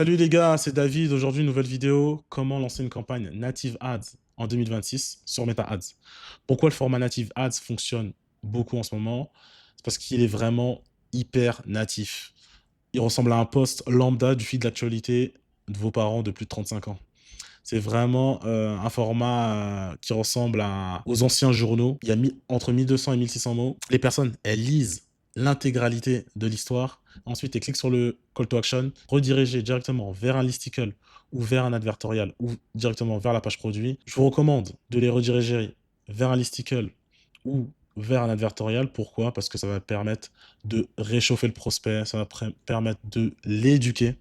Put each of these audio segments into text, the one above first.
Salut les gars, c'est David. Aujourd'hui, nouvelle vidéo. Comment lancer une campagne Native Ads en 2026 sur Meta Ads. Pourquoi le format Native Ads fonctionne beaucoup en ce moment? C'est parce qu'il est vraiment hyper natif. Il ressemble à un post lambda du fil d'actualité de vos parents de plus de 35 ans. C'est vraiment un format qui ressemble aux anciens journaux. Il y a entre 1200 et 1600 mots. Les personnes, elles lisent l'intégralité de l'histoire. Ensuite, elles cliquent sur le call to action, rediriger directement vers un listicle ou vers un advertorial ou directement vers la page produit. Je vous recommande de les rediriger vers un listicle ou vers un advertorial. Pourquoi? Parce que ça va permettre de réchauffer le prospect, ça va permettre de l'éduquer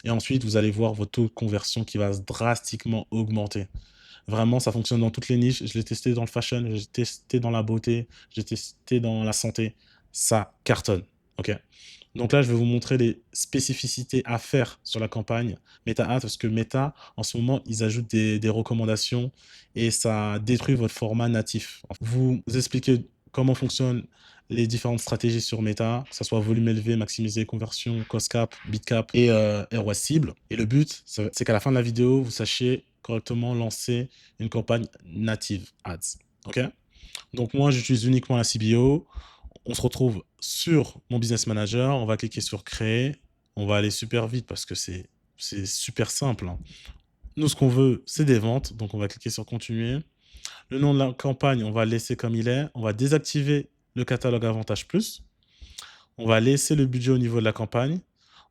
et ensuite, vous allez voir votre taux de conversion qui va drastiquement augmenter. Vraiment, ça fonctionne dans toutes les niches. Je l'ai testé dans le fashion, j'ai testé dans la beauté, j'ai testé dans la santé. Ça cartonne. OK? Donc là, je vais vous montrer les spécificités à faire sur la campagne Meta Ads parce que Meta, en ce moment, ils ajoutent des recommandations et ça détruit votre format natif. Vous expliquez comment fonctionnent les différentes stratégies sur Meta, que ce soit volume élevé, maximiser, conversion, cost cap, bit cap et ROAS cible. Et le but, c'est qu'à la fin de la vidéo, vous sachiez correctement lancer une campagne native ads. OK? Donc moi, j'utilise uniquement la CBO. On se retrouve sur mon business manager. On va cliquer sur créer. On va aller super vite parce que c'est super simple, hein. Nous, ce qu'on veut, c'est des ventes. Donc, on va cliquer sur continuer. Le nom de la campagne, on va le laisser comme il est. On va désactiver le catalogue Avantage Plus. On va laisser le budget au niveau de la campagne.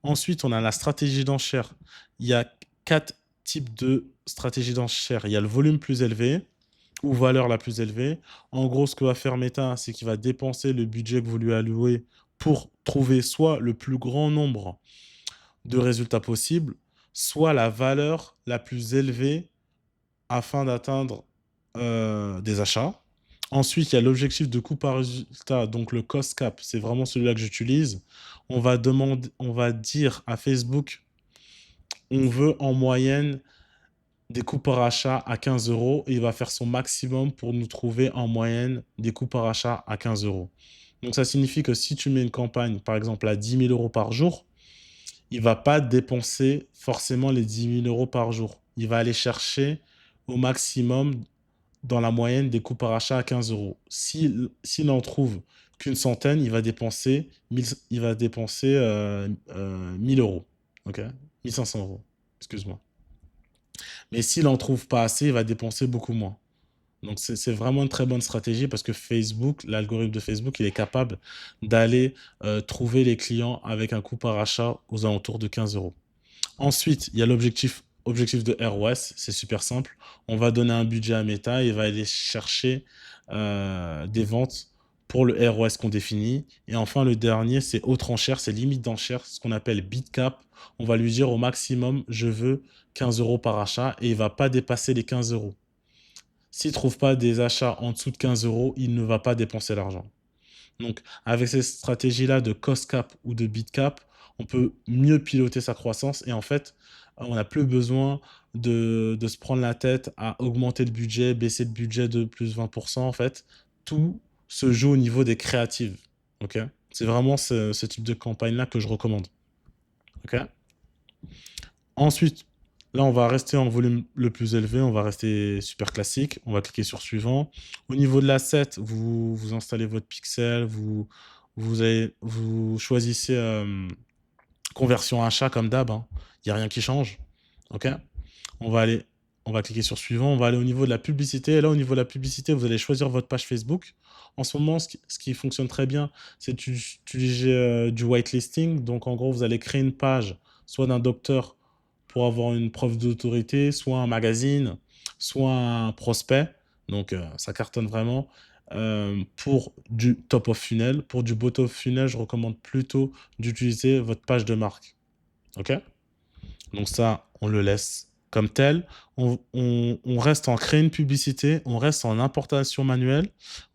Ensuite, on a la stratégie d'enchère. Il y a 4 types de stratégies d'enchère. Il y a le volume plus élevé ou valeur la plus élevée. En gros, ce que va faire Meta, c'est qu'il va dépenser le budget que vous lui allouez pour trouver soit le plus grand nombre de résultats possibles, soit la valeur la plus élevée afin d'atteindre des achats. Ensuite, il y a l'objectif de coût par résultat, donc le cost cap, c'est vraiment celui-là que j'utilise. On va dire à Facebook, on veut en moyenne des coûts par achat à 15 euros et il va faire son maximum pour nous trouver en moyenne des coûts par achat à 15 euros. Donc ça signifie que si tu mets une campagne, par exemple, à 10 000 euros par jour, il ne va pas dépenser forcément les 10 000 euros par jour. Il va aller chercher au maximum dans la moyenne des coûts par achat à 15 euros. S'il n'en trouve qu'une centaine, il va dépenser 1000 euros. OK? 1500 euros. Excuse-moi. Mais s'il n'en trouve pas assez, il va dépenser beaucoup moins. Donc, c'est vraiment une très bonne stratégie parce que Facebook, l'algorithme de Facebook, il est capable d'aller trouver les clients avec un coût par achat aux alentours de 15 euros. Ensuite, il y a objectif de ROAS, c'est super simple. On va donner un budget à Meta et il va aller chercher des ventes pour le ROAS qu'on définit. Et enfin, le dernier, c'est autre enchère, c'est limite d'enchère, ce qu'on appelle bid cap. On va lui dire au maximum, je veux 15 euros par achat et il ne va pas dépasser les 15 euros. S'il ne trouve pas des achats en dessous de 15 euros, il ne va pas dépenser l'argent. Donc, avec cette stratégie-là de cost cap ou de bid cap, on peut mieux piloter sa croissance et en fait, on n'a plus besoin de se prendre la tête à augmenter le budget, baisser le budget de plus 20%. En fait, tout se joue au niveau des créatives. OK? C'est vraiment ce type de campagne-là que je recommande. OK? Ensuite, là, on va rester en volume le plus élevé, on va rester super classique, on va cliquer sur suivant. Au niveau de l'asset, vous installez votre pixel, vous choisissez conversion achat comme d'hab, hein. Il n'y a rien qui change. OK? On va aller, on va cliquer sur suivant, on va aller au niveau de la publicité. Et là, au niveau de la publicité, vous allez choisir votre page Facebook. En ce moment, ce qui fonctionne très bien, c'est d'utiliser du whitelisting. Donc, en gros, vous allez créer une page, soit d'un docteur pour avoir une preuve d'autorité, soit un magazine, soit un prospect. Donc, ça cartonne vraiment. Pour du top of funnel, pour du bottom of funnel, je recommande plutôt d'utiliser votre page de marque. OK? Donc ça, on le laisse comme tel. On reste en créer une publicité, on reste en importation manuelle.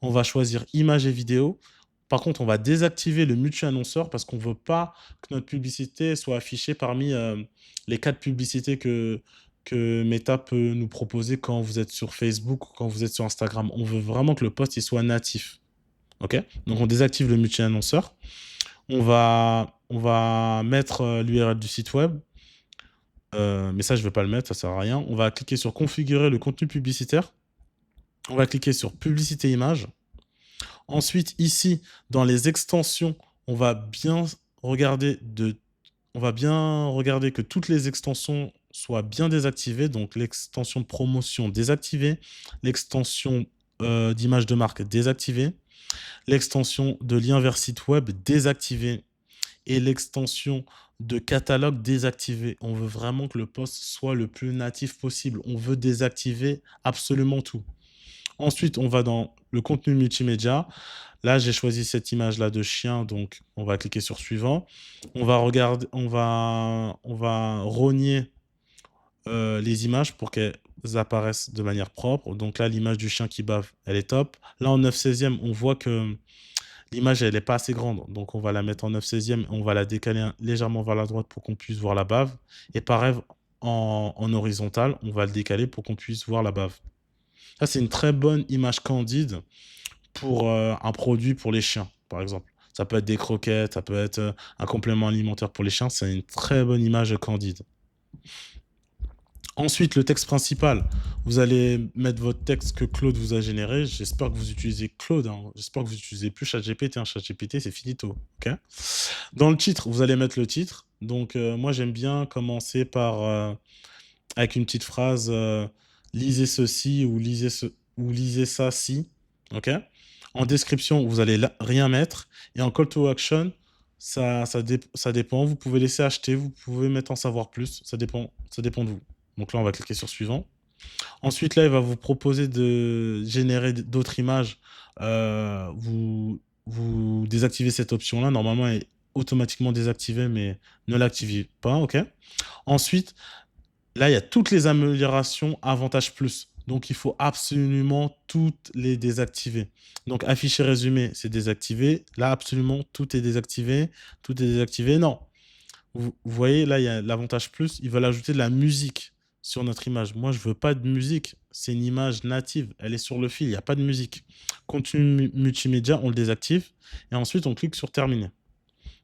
On va choisir image et vidéo. Par contre, on va désactiver le multi-annonceur parce qu'on ne veut pas que notre publicité soit affichée parmi les 4 publicités que Meta peut nous proposer quand vous êtes sur Facebook ou quand vous êtes sur Instagram. On veut vraiment que le post il soit natif. OK? Donc on désactive le multi-annonceur. On va mettre l'URL du site web. Mais ça, je ne vais pas le mettre, ça sert à rien. On va cliquer sur configurer le contenu publicitaire. On va cliquer sur publicité image. Ensuite, ici, dans les extensions, on va bien regarder que toutes les extensions soient bien désactivées. Donc, l'extension de promotion désactivée, l'extension d'image de marque désactivée, l'extension de lien vers site web désactivée et l'extension de catalogue désactivée. On veut vraiment que le post soit le plus natif possible. On veut désactiver absolument tout. Ensuite, on va dans le contenu multimédia. Là, j'ai choisi cette image-là de chien, donc on va cliquer sur suivant. On va regarder, on va rogner les images pour qu'elles apparaissent de manière propre. Donc là, l'image du chien qui bave, elle est top. Là, en 9/16e, on voit que l'image, elle n'est pas assez grande. Donc on va la mettre en 9/16e, on va la décaler légèrement vers la droite pour qu'on puisse voir la bave. Et pareil, en horizontal, on va le décaler pour qu'on puisse voir la bave. Ça, c'est une très bonne image candide pour un produit pour les chiens, par exemple. Ça peut être des croquettes, ça peut être un complément alimentaire pour les chiens. C'est une très bonne image candide. Ensuite, le texte principal. Vous allez mettre votre texte que Claude vous a généré. J'espère que vous utilisez Claude. Hein. J'espère que vous n'utilisez plus ChatGPT. Hein. ChatGPT, c'est finito. Okay, dans le titre, vous allez mettre le titre. Donc, moi, j'aime bien commencer par avec une petite phrase lisez ceci ou lisez ça si. OK. En description, vous allez rien mettre. Et en call to action, ça dépend. Vous pouvez laisser acheter, vous pouvez mettre en savoir plus. Ça dépend de vous. Donc là, on va cliquer sur suivant. Ensuite, là, il va vous proposer de générer d'autres images. Vous désactivez cette option-là. Normalement, elle est automatiquement désactivée, mais ne l'activez pas. OK. Ensuite, là, il y a toutes les améliorations Avantage Plus. Donc, il faut absolument toutes les désactiver. Donc, afficher résumé, c'est désactivé. Là, absolument, tout est désactivé. Tout est désactivé. Non. Vous voyez, là, il y a l'Avantage Plus. Ils veulent ajouter de la musique sur notre image. Moi, je ne veux pas de musique. C'est une image native. Elle est sur le fil. Il n'y a pas de musique. Contenu multimédia, on le désactive. Et ensuite, on clique sur terminer.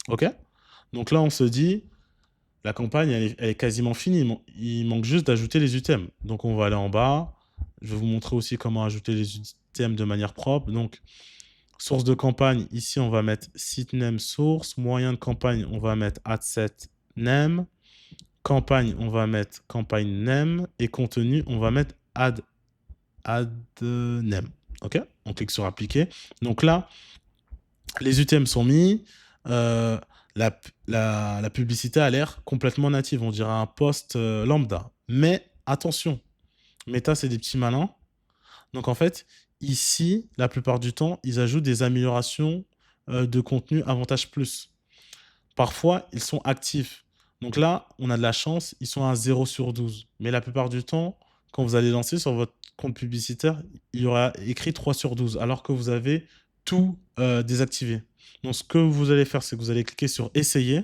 OK? Donc là, on se dit... La campagne, elle est quasiment finie. Il manque juste d'ajouter les items. Donc, on va aller en bas. Je vais vous montrer aussi comment ajouter les items de manière propre. Donc, source de campagne, ici, on va mettre site name source. Moyen de campagne, on va mettre adset name. Campagne, on va mettre campagne name. Et contenu, on va mettre add name. OK? On clique sur appliquer. Donc là, les items sont mis. La publicité a l'air complètement native. On dirait un post lambda. Mais attention, Meta, c'est des petits malins. Donc, en fait, ici, la plupart du temps, ils ajoutent des améliorations de contenu Avantage Plus. Parfois, ils sont actifs. Donc là, on a de la chance, ils sont à 0/12. Mais la plupart du temps, quand vous allez lancer sur votre compte publicitaire, il y aura écrit 3/12, alors que vous avez tout désactivé. Donc, ce que vous allez faire, c'est que vous allez cliquer sur essayer.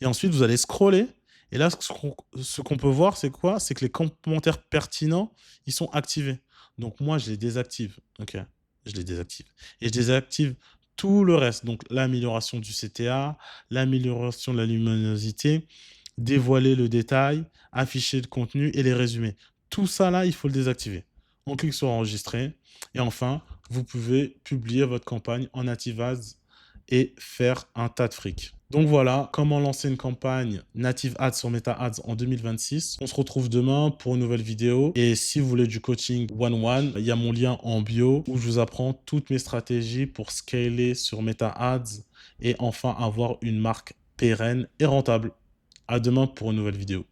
Et ensuite, vous allez scroller. Et là, ce qu'on peut voir, c'est quoi? C'est que les commentaires pertinents, ils sont activés. Donc, moi, je les désactive. OK, je les désactive. Et je désactive tout le reste. Donc, l'amélioration du CTA, l'amélioration de la luminosité, dévoiler le détail, afficher le contenu et les résumés. Tout ça, là, il faut le désactiver. On clique sur enregistrer. Et enfin, vous pouvez publier votre campagne en Native Ads et faire un tas de fric. Donc voilà, comment lancer une campagne Native Ads sur Meta Ads en 2026. On se retrouve demain pour une nouvelle vidéo. Et si vous voulez du coaching one-one, il y a mon lien en bio où je vous apprends toutes mes stratégies pour scaler sur Meta Ads et enfin avoir une marque pérenne et rentable. À demain pour une nouvelle vidéo.